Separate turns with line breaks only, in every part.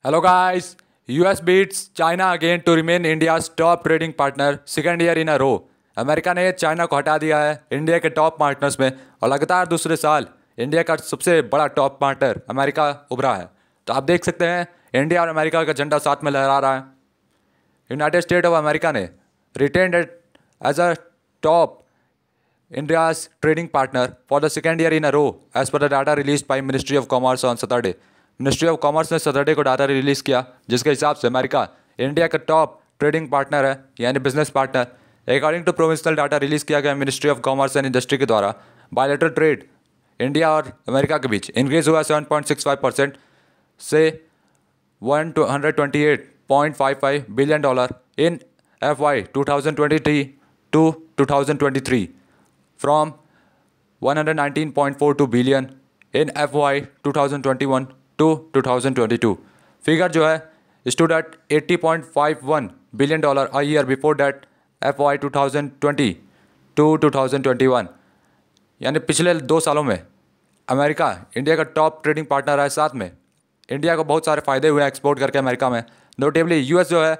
Hello guys, US beats China again to remain India's top trading partner second year in a row। America ने China को हटा दिया है India के top partners में और लगातार दूसरे साल इंडिया का सबसे बड़ा टॉप पार्टनर अमेरिका उभरा है। तो आप देख सकते हैं इंडिया और अमेरिका का झंडा साथ में लहरा रहा है। यूनाइटेड स्टेट ऑफ अमेरिका ने retained as a top India's trading partner for the second year in a row as per the data released by Ministry of Commerce on Saturday। Ministry of commerce ने Saturday को data release किया जिसके हिसाब से America India का top trading partner है यानी business partner. According to provincial data release किया गया ministry of commerce and industry के द्वारा बायलैटरल ट्रेड इंडिया और अमेरिका के बीच इंक्रीज हुआ 7.65% से $128.55 billion in FY 2023 to 2023 from $119.42 billion in FY 2021 to 2022। Figure जो है stood at $80.51 billion a year before that FY 2020 to 2021। यानी पिछले 2 सालों में अमेरिका इंडिया का टॉप ट्रेडिंग पार्टनर है। साथ में इंडिया को बहुत सारे फ़ायदे हुए हैं एक्सपोर्ट करके अमेरिका में। नोटेबली यूएस जो है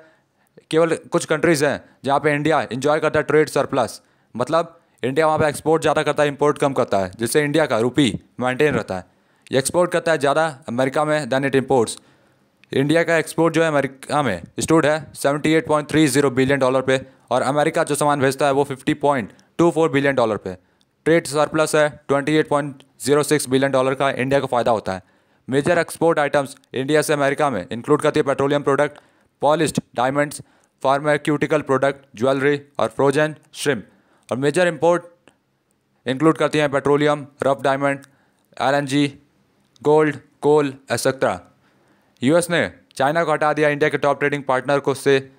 केवल कुछ कंट्रीज़ हैं जहाँ पे इंडिया इंजॉय करता है ट्रेड सरप्लस, मतलब इंडिया वहाँ पे एक्सपोर्ट ज़्यादा करता है इंपोर्ट कम करता है, जिससे इंडिया का रुपी मेंटेन रहता है। ये एक्सपोर्ट करता है ज़्यादा अमेरिका में दैन इट इम्पोर्ट्स। इंडिया का एक्सपोर्ट जो है अमेरिका में स्टूड है $78.30 बिलियन पे और अमेरिका जो सामान भेजता है वो $50.24 बिलियन पे। ट्रेड सरप्लस है $28.06 बिलियन का इंडिया को फ़ायदा होता है। मेजर एक्सपोर्ट आइटम्स इंडिया से अमेरिका में इंक्लूड करती है petroleum product, polished diamonds, pharmaceutical product, jewellery और फ्रोजन श्रिम्प। और मेजर इंपोर्ट इंक्लूड करती हैं petroleum, rough diamond, LNG, gold, coal etcetera. US ने चाइना को हटा दिया इंडिया के टॉप ट्रेडिंग पार्टनर को से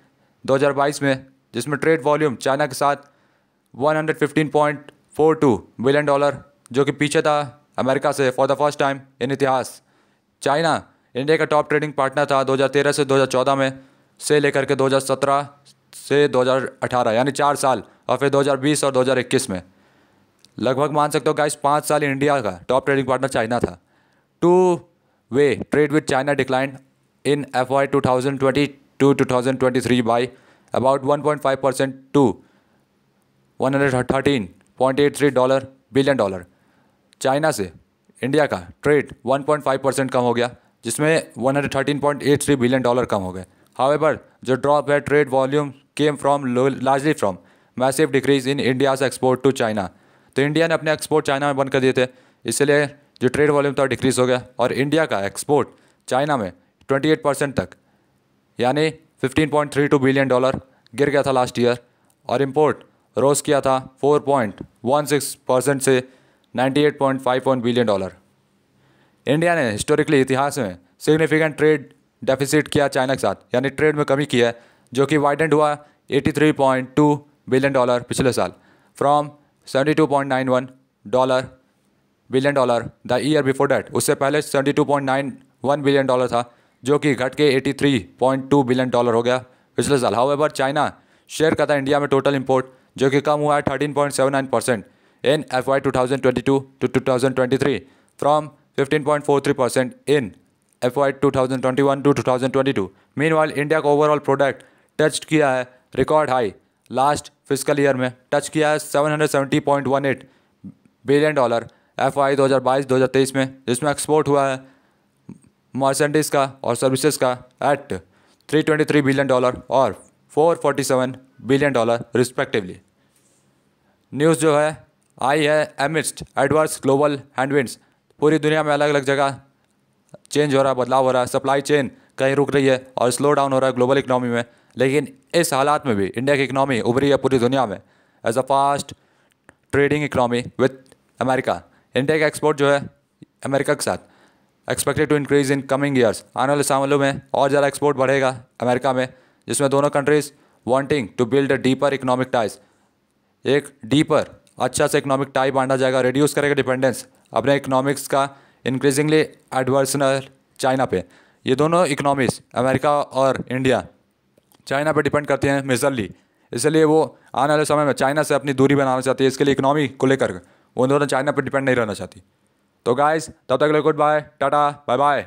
2022 में, जिसमें ट्रेड वॉल्यूम चाइना के साथ $115.42 बिलियन जो कि पीछे था अमेरिका से for the first time in इतिहास। चाइना इंडिया का टॉप ट्रेडिंग पार्टनर था 2013 से 2014 में से लेकर के 2017 से 2018 यानी 4 साल, और फिर 2020 और 2021 में लगभग मान सकते हो गाइस 5 साल इंडिया का टॉप ट्रेडिंग पार्टनर चाइना था। Two-way trade with China declined in FY 2022-2023 by about 1.5% to $113.83 billion. China से इंडिया का ट्रेड 1.5% कम हो गया, जिसमें $113.83 बिलियन कम हो गए। हाउएवर जो ड्रॉप है trade volume came from largely from massive decrease in India's export to China. तो इंडिया ने अपने एक्सपोर्ट चाइना में बंद कर दिए थे, इसलिए जो ट्रेड वॉल्यूम था डिक्रीज हो गया और इंडिया का एक्सपोर्ट चाइना में 28% तक यानी $15.32 बिलियन गिर गया था लास्ट ईयर, और इंपोर्ट रोज किया था 4.16% से $98.51 बिलियन। इंडिया ने हिस्टोरिकली इतिहास में सिग्निफिकेंट ट्रेड डेफिसिट किया चाइना के साथ, यानी ट्रेड में कमी की है, जो कि वाइडेंड हुआ $83.2 बिलियन पिछले साल from $72.91 billion the year before that. उससे पहले $72.91 बिलियन था, जो कि घट के $83.2 बिलियन हो गया पिछले साल। हाउएवर चाइना शेयर करता है इंडिया में टोटल इंपोर्ट, जो कि कम हुआ है 13.79% इन FY 2022 to 2023 from 15.43% in FY 2021 to 2022। Meanwhile India का ओवरऑल प्रोडक्ट टच किया है record high last physical year में, टच किया है $770.18 बिलियन FY 2022-2023 में, जिसमें एक्सपोर्ट हुआ है मर्सेंडीज का और सर्विसेज का एट $323 बिलियन और $447 बिलियन रिस्पेक्टिवली। न्यूज़ जो है आई है एमिड्स्ट एडवर्स ग्लोबल हैंडविंड्स। पूरी दुनिया में अलग अलग जगह चेंज हो रहा है, बदलाव हो रहा है, सप्लाई चेन कहीं रुक रही है और स्लो डाउन हो रहा है ग्लोबल इकनॉमी में, लेकिन इस हालात में भी इंडिया की इकनॉमी उभरी है पूरी दुनिया में as a fast trading economy with America. India का एक्सपोर्ट जो है अमेरिका के साथ expected to increase in coming years. आने वाले सालों में और ज़्यादा एक्सपोर्ट बढ़ेगा अमेरिका में, जिसमें दोनों countries wanting to build a deeper economic ties. एक डीपर अच्छा से इकोनॉमिक टाई बांधा जाएगा, रिड्यूस करेगा डिपेंडेंस अपने इकोनॉमिक्स का इंक्रीजिंगली एडवर्सनल चाइना पे। ये दोनों इकोनॉमीज अमेरिका और इंडिया चाइना पे डिपेंड करती हैं मेजरली, इसलिए वो आने वाले समय में चाइना से अपनी दूरी बनाना चाहती है। इसके लिए इकोनॉमी को लेकर वो दोनों चाइना पर डिपेंड नहीं रहना चाहती। तो गाइस तब तक के लिए good bye, tata, bye bye.